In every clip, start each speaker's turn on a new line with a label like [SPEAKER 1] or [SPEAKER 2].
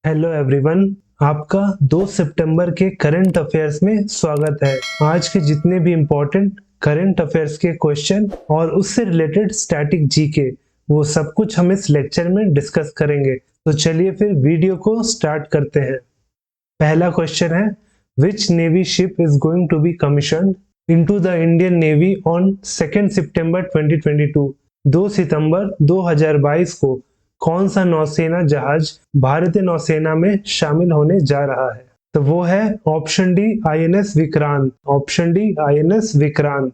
[SPEAKER 1] Hello everyone, आपका 2 सितंबर के current affairs में स्वागत है। आज के जितने भी इम्पोर्टेंट करंट अफेयर्स के क्वेश्चन और उससे रिलेटेड स्टैटिक जीके वो सब कुछ हम इस लेक्चर में डिस्कस करेंगे। तो चलिए फिर वीडियो को स्टार्ट करते हैं। पहला क्वेश्चन है, which navy ship is going to be commissioned into the Indian navy on 2 सितंबर 2022। 2 सितंबर 2022 को कौन सा नौसेना जहाज भारतीय नौसेना में शामिल होने जा रहा है? तो वो है option D INS Vikrant. Option D INS Vikrant.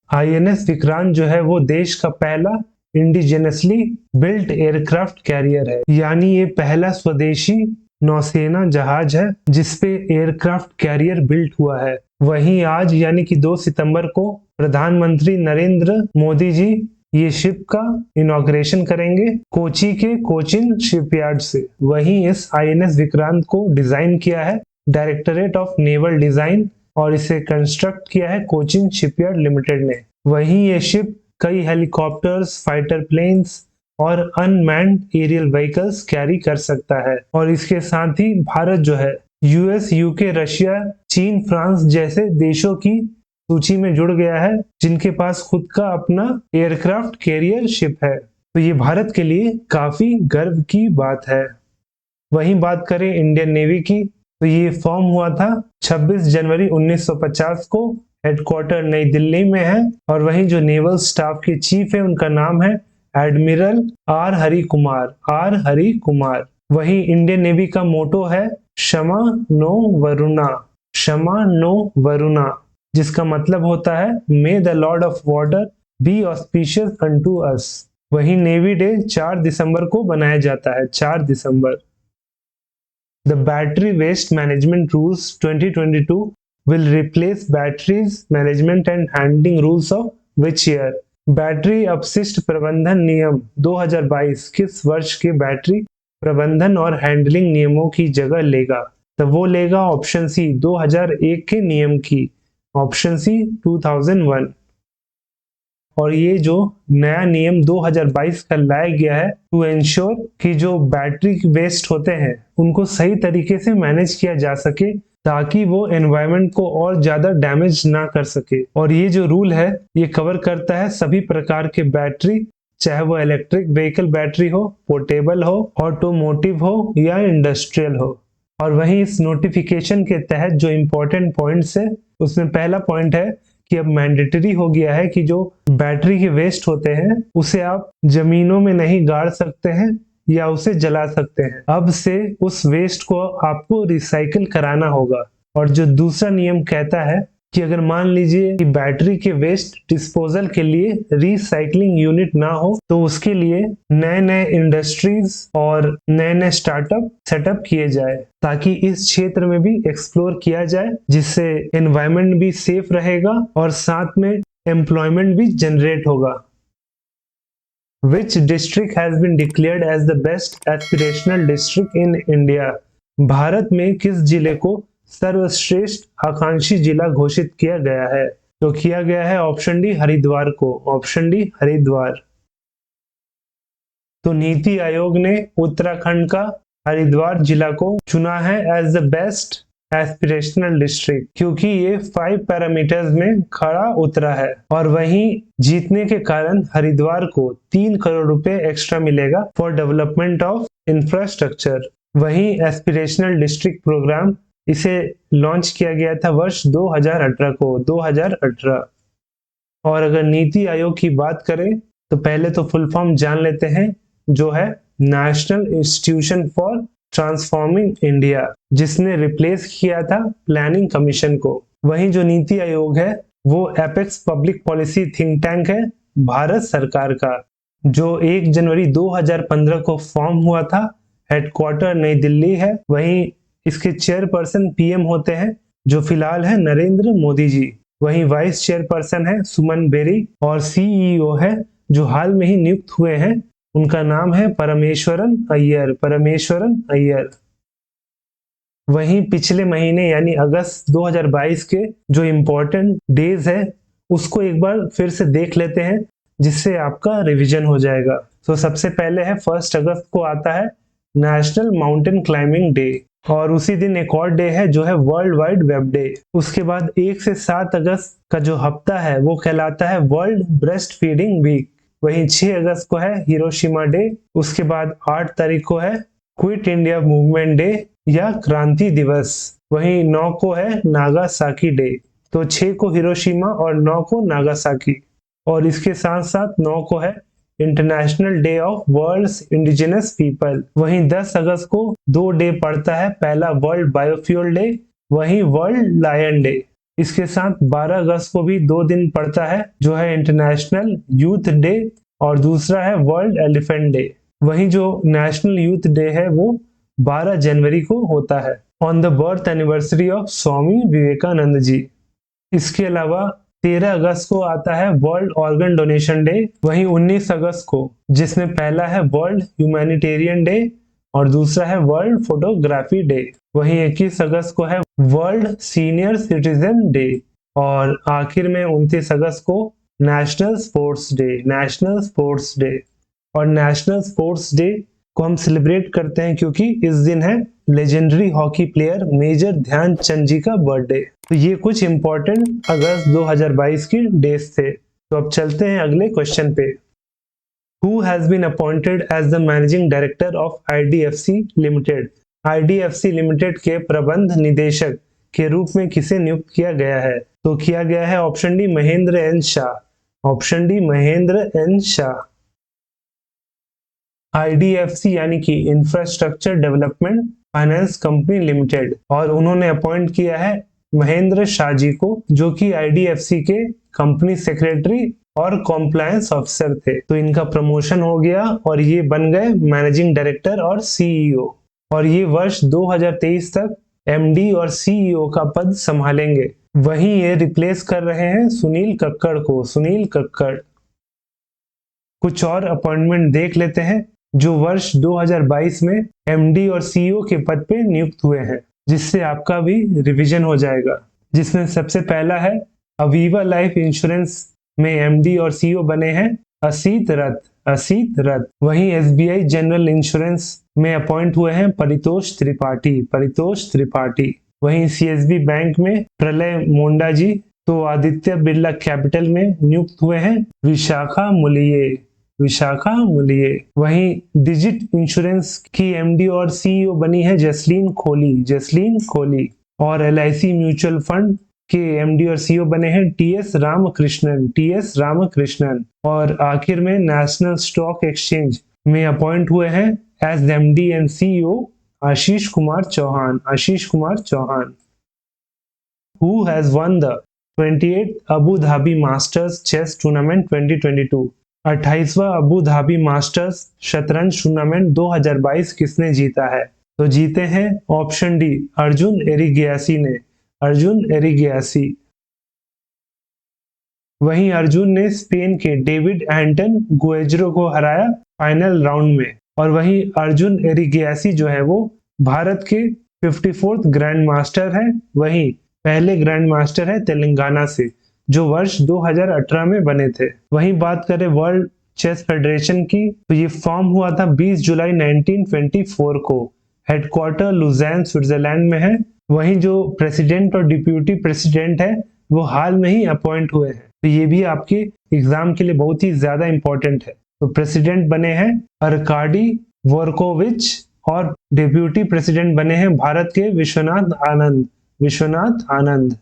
[SPEAKER 1] INS Vikrant जो है वो देश का पहला इंडिजिनसली बिल्ट एयरक्राफ्ट कैरियर है, यानी ये पहला स्वदेशी नौसेना जहाज है जिसपे एयरक्राफ्ट कैरियर बिल्ट हुआ है। वहीं आज यानी कि 2 सितंबर को प्रधानमंत्री नरेंद्र मोदी जी ये शिप का इनॉग्रेशन करेंगे कोची के कोचिन शिपयार्ड से। वहीं इस आईएनएस विक्रांत को डिजाइन किया है डायरेक्टरेट ऑफ नेवल डिजाइन और इसे कंस्ट्रक्ट किया है कोचिन शिपयार्ड लिमिटेड ने। वहीं ये शिप कई हेलीकॉप्टर्स, फाइटर प्लेन्स और अनमैन्ड एरियल व्हीकल्स कैरी कर सकता है। और इसके साथ ही भारत जो है यूएस, यूके, रशिया, चीन, फ्रांस जैसे देशों की सूची में जुड़ गया है जिनके पास खुद का अपना एयरक्राफ्ट कैरियर शिप है। तो ये भारत के लिए काफी गर्व की बात है। वहीं बात करें इंडियन नेवी की, तो ये फॉर्म हुआ था 26 जनवरी 1950 को। हेडक्वार्टर नई दिल्ली में है और वहीं जो नेवल स्टाफ के चीफ है उनका नाम है admiral R Hari Kumar. R Hari Kumar. वहीं इंडियन नेवी का मोटो है क्षमा नो वरुणा। क्षमा नो वरुणा, जिसका मतलब होता है मे the Lord of water B auspicious unto अस। वहीं नेवी डे 4 दिसंबर को बनाया जाता है। 4 दिसंबर। The Battery Waste Management Rules 2022 will replace batteries management and handling rules of which year? Battery अपशिष्ट प्रबंधन नियम 2022 किस वर्ष के बैटरी प्रबंधन और हैंडलिंग नियमों की जगह लेगा? तो वो लेगा ऑप्शन सी 2001 के नियम की। Option C 2001। और ये जो नया नियम 2022 का लाया गया है टू एंश्योर कि जो बैटरी वेस्ट होते हैं उनको सही तरीके से मैनेज किया जा सके ताकि वो एनवायरनमेंट को और ज्यादा डैमेज ना कर सके। और ये जो रूल है ये कवर करता है सभी प्रकार के बैटरी, चाहे वो इलेक्ट्रिक व्हीकल बैटरी हो, पोर्टेबल हो, ऑटोमोटिव हो या इंडस्ट्रियल हो। और वहीं इस नोटिफिकेशन के तहत जो इम्पोर्टेंट पॉइंट्स है उसमें पहला पॉइंट है कि अब मैंडेटरी हो गया है कि जो बैटरी के वेस्ट होते हैं उसे आप जमीनों में नहीं गाड़ सकते हैं या उसे जला सकते हैं। अब से उस वेस्ट को आपको रिसाइकिल कराना होगा। और जो दूसरा नियम कहता है कि अगर मान लीजिए कि बैटरी के वेस्ट डिस्पोजल के लिए रिसाइकलिंग यूनिट ना हो तो उसके लिए नए नए इंडस्ट्रीज और नए नए स्टार्टअप सेटअप किए जाए ताकि इस क्षेत्र में भी एक्सप्लोर किया जाए, जिससे एनवायरनमेंट भी सेफ रहेगा और साथ में एम्प्लॉयमेंट भी जनरेट होगा। Which district has been declared as the best aspirational district in India? Bharat में किस जिले को सर्वश्रेष्ठ आकांक्षी जिला घोषित किया गया है? तो किया गया है ऑप्शन डी हरिद्वार को। Option D Haridwar. तो नीति आयोग ने उत्तराखंड का हरिद्वार जिला को चुना है as the best aspirational district क्योंकि ये 5 पैरामीटर्स में खड़ा उतरा है। और वहीं जीतने के कारण हरिद्वार को 3 करोड़ रुपए एक्स्ट्रा मिलेगा फॉर डेवलपमेंट ऑफ इंफ्रास्ट्रक्चर। वहीं एस्पिरेशनल डिस्ट्रिक्ट प्रोग्राम इसे लॉन्च किया गया था वर्ष 2018 को। 2018। और अगर नीति आयोग की बात करें तो पहले तो फुल फॉर्म जान लेते हैं जो है national institution for transforming India, जिसने रिप्लेस किया था प्लानिंग कमीशन को। वहीं जो नीति आयोग है वो apex public policy think tank है भारत सरकार का, जो 1 जनवरी 2015 को फॉर्म हुआ था। हेडक्वार्टर नई दिल्ली है। वहीं इसके चेयरपर्सन पीएम होते हैं जो फिलहाल है नरेंद्र मोदी जी। वहीं वाइस चेयरपर्सन है सुमन बेरी और सीईओ है जो हाल में ही नियुक्त हुए हैं, उनका नाम है परमेश्वरन अय्यर। परमेश्वरन अय्यर। वहीं पिछले महीने यानी अगस्त 2022 के जो इम्पोर्टेंट डेज है उसको एक बार फिर से देख लेते हैं जिससे आपका रिवीजन हो जाएगा। तो सबसे पहले है 1 अगस्त को आता है नेशनल माउंटेन क्लाइंबिंग डे। और उसी दिन एक और डे है जो है वर्ल्ड वाइड वेब डे। उसके बाद 1 से 7 अगस्त का जो हफ्ता है वो कहलाता है वर्ल्ड ब्रेस्ट फीडिंग वीक। वहीं 6 अगस्त को है हिरोशिमा डे। उसके बाद 8 तारीख को है क्विट इंडिया मूवमेंट डे या क्रांति दिवस। वहीं 9 को है नागासाकी डे। तो 6 को हिरोशिमा और 9 को नागासाकी। और इसके साथ साथ 9 को है international day of world's indigenous people. वहीं 10 अगस्त को 2 डे पड़ता है, पहला वर्ल्ड बायोफ्यूल डे, वहीं वर्ल्ड लायन डे। इसके साथ 12 अगस्त को भी 2 दिन पड़ता है जो है इंटरनेशनल यूथ डे और दूसरा है वर्ल्ड एलिफेंट डे। वहीं जो नेशनल यूथ डे है वो 12 जनवरी को होता है on the birth anniversary of Swami Vivekananda ji. इसके अलावा 13 अगस्त को आता है वर्ल्ड ऑर्गन डोनेशन डे। वहीं 19 अगस्त को, जिसमें पहला है वर्ल्ड ह्यूमैनिटेरियन डे और दूसरा है वर्ल्ड फोटोग्राफी डे। वहीं 21 अगस्त को है वर्ल्ड सीनियर सिटीजन डे और आखिर में 29 अगस्त को national sports day. National sports day और नेशनल स्पोर्ट्स डे को हम सेलिब्रेट करते हैं क्योंकि इस दिन है legendary hockey player major Dhyan Chand ji का बर्थडे। तो ये कुछ इंपॉर्टेंट अगस्त 2022 की डेज थे। तो अब चलते हैं अगले क्वेश्चन पे। Who has been appointed as the managing director of IDFC Limited? IDFC Limited के प्रबंध निदेशक के रूप में किसे नियुक्त किया गया है? तो किया गया है option D Mahendra N Shah. Option D Mahendra N Shah. IDFC यानी कि infrastructure development finance company limited, और उन्होंने अपॉइंट किया है महेंद्र शाह जी को, जो कि IDFC के कंपनी सेक्रेटरी और कॉम्प्लायंस ऑफिसर थे। तो इनका प्रमोशन हो गया और ये बन गए मैनेजिंग डायरेक्टर और CEO, और ये वर्ष 2023 तक MD और CEO का पद संभालेंगे। वहीं ये रिप्लेस कर रहे हैं सुनील कक्कड़ को। सुनील कक्कड़। कुछ और अपॉइंटमेंट देख लेते हैं जो वर्ष 2022 में MD और CEO के पद पे नियुक्त हुए हैं, जिससे आपका भी रिवीजन हो जाएगा। जिसमें सबसे पहला है अवीवा लाइफ इंश्योरेंस में MD और CEO बने हैं असीत रथ। असीत रथ। वहीं SBI जनरल इंश्योरेंस में अपॉइंट हुए हैं परितोष त्रिपाठी। परितोष त्रिपाठी। वहीं CSB बैंक में प्रलय मोंडा जी। तो आदित्य बिरला कैपिटल में नियुक्त हुए हैं विशाखा मुलिये। विशाखा मुलिये। वहीं डिजिट इंश्योरेंस की MD और CEO बनी है जसलीन खोली। जसलीन खोली। और LIC म्यूचुअल फंड के MD और CEO बने हैं TS रामकृष्णन। TS रामकृष्णन। और आखिर में नेशनल स्टॉक एक्सचेंज में अपॉइंट हुए हैं as MD and CEO Ashish Kumar Chauhan. Ashish Kumar Chauhan. Who has won the 28th Abu Dhabi masters chess tournament 2022? 28वां अबू धाबी मास्टर्स शतरंज टूर्नामेंट 2022 किसने जीता है? तो जीते हैं ऑप्शन डी अर्जुन एरिगेसी ने। अर्जुन एरिगेसी। वहीं अर्जुन ने स्पेन के डेविड एंटन गुएजरो को हराया फाइनल राउंड में। और वहीं अर्जुन एरिगेसी जो है वो भारत के 54th ग्रैंड मास्टर है। वहीं पहले ग्रैंड मास्टर है तेलंगाना से, जो वर्ष 2018 में बने थे। वहीं बात करें वर्ल्ड चेस फेडरेशन की, तो ये फॉर्म हुआ था 20 जुलाई 1924 को। हेडक्वार्टर लुज़ैन स्विट्जरलैंड में है। वहीं जो प्रेसिडेंट और डिप्यूटी प्रेसिडेंट है वो हाल में ही अपॉइंट हुए हैं। तो ये भी आपके एग्जाम के लिए बहुत ही ज्यादा इंपॉर्टेंट है। तो प्रेसिडेंट बने हैं अरकाडी वोरकोविच और डिप्यूटी प्रेसिडेंट बने हैं भारत के Vishwanath Anand. Vishwanath Anand.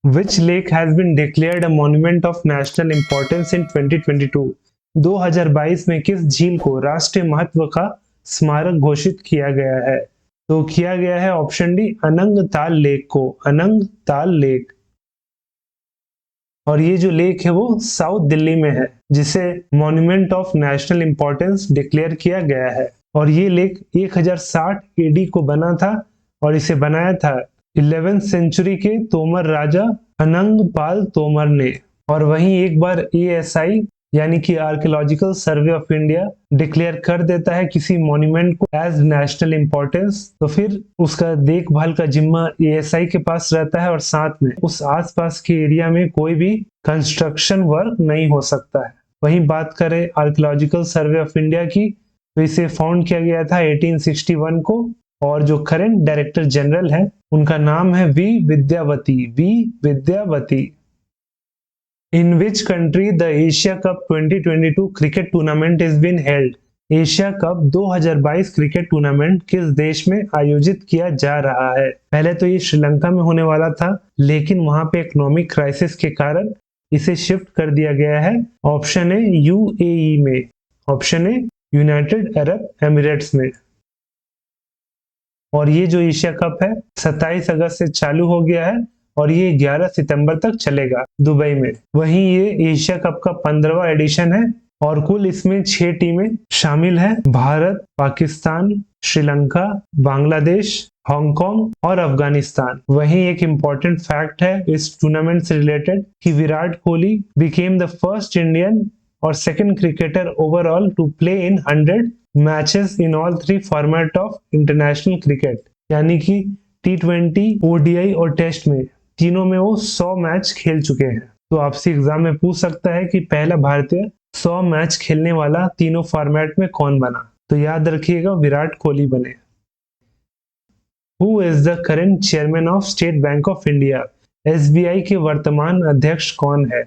[SPEAKER 1] Which lake has been declared a monument of national importance in 2022? 2022 में किस झील को राष्ट्रीय महत्व का स्मारक घोषित किया गया है? तो किया गया है ऑप्शन डी अनंग ताल लेक को। अनंग ताल लेक। और ये जो लेक है वो साउथ दिल्ली में है, जिसे monument of national importance declare किया गया है। और ये लेक 1060 AD को बना था और इसे बनाया था 11th सेंचुरी के तोमर राजा अनंगपाल तोमर ने। और वहीं एक बार ASI यानी कि archaeological survey of India declare कर देता है किसी मॉन्यूमेंट को एज नेशनल इंपॉर्टेंस, तो फिर उसका देखभाल का जिम्मा ASI के पास रहता है और साथ में उस आसपास के एरिया में कोई भी कंस्ट्रक्शन वर्क नहीं हो सकता है। वहीं बात करें आर्कियोलॉजिकल सर्वे ऑफ इंडिया की, तो इसे फाउंड किया गया था 1861 को, और जो करंट डायरेक्टर जनरल है उनका नाम है V Vidyavati. In which country the Asia Cup 2022 cricket tournament is been held? Asia Cup 2022 cricket tournament किस देश में आयोजित किया जा रहा है? पहले तो ये श्रीलंका में होने वाला था, लेकिन वहां पे इकोनॉमिक क्राइसिस के कारण इसे शिफ्ट कर दिया गया है। ऑप्शन ए यूएई में, option A United Arab Emirates में। और ये जो एशिया कप है 27 अगस्त से चालू हो गया है और ये 11 सितंबर तक चलेगा दुबई में। वहीं ये एशिया कप का 15वां एडिशन है और कुल इसमें 6 टीमें शामिल हैं, भारत, पाकिस्तान, श्रीलंका, बांग्लादेश, हांगकांग और अफगानिस्तान। वहीं एक इम्पोर्टेंट फैक्ट है इस टूर्नामेंट से रिलेटेड कि Virat Kohli became the first Indian और second cricketer overall to play in 100 matches in all 3 format of international cricket, यानी कि T20, ODI और टेस्ट में तीनों में वो 100 मैच खेल चुके हैं। तो आपसे एग्जाम में पूछ सकता है कि पहला भारतीय 100 मैच खेलने वाला तीनों फॉर्मेट में कौन बना? तो याद रखिएगा विराट कोहली बने। Who is the current chairman of state bank of India? SBI के वर्तमान अध्यक्ष कौन है?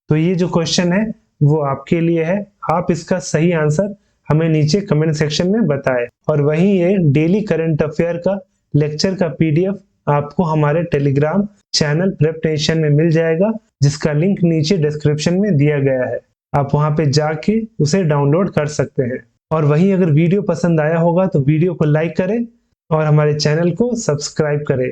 [SPEAKER 1] तो ये जो क्वेश्चन है वो आपके लिए है, आप इसका सही आंसर हमें नीचे कमेंट सेक्शन में बताएं। और वहीं ये डेली करंट अफेयर का लेक्चर का PDF आपको हमारे टेलीग्राम चैनल प्रेप टेंशन में मिल जाएगा, जिसका लिंक नीचे डिस्क्रिप्शन में दिया गया है। आप वहां पे जाके उसे डाउनलोड कर सकते हैं। और वहीं अगर वीडियो पसंद आया होगा तो वीडियो को लाइक करें और हमारे चैनल को सब्सक्राइब करें।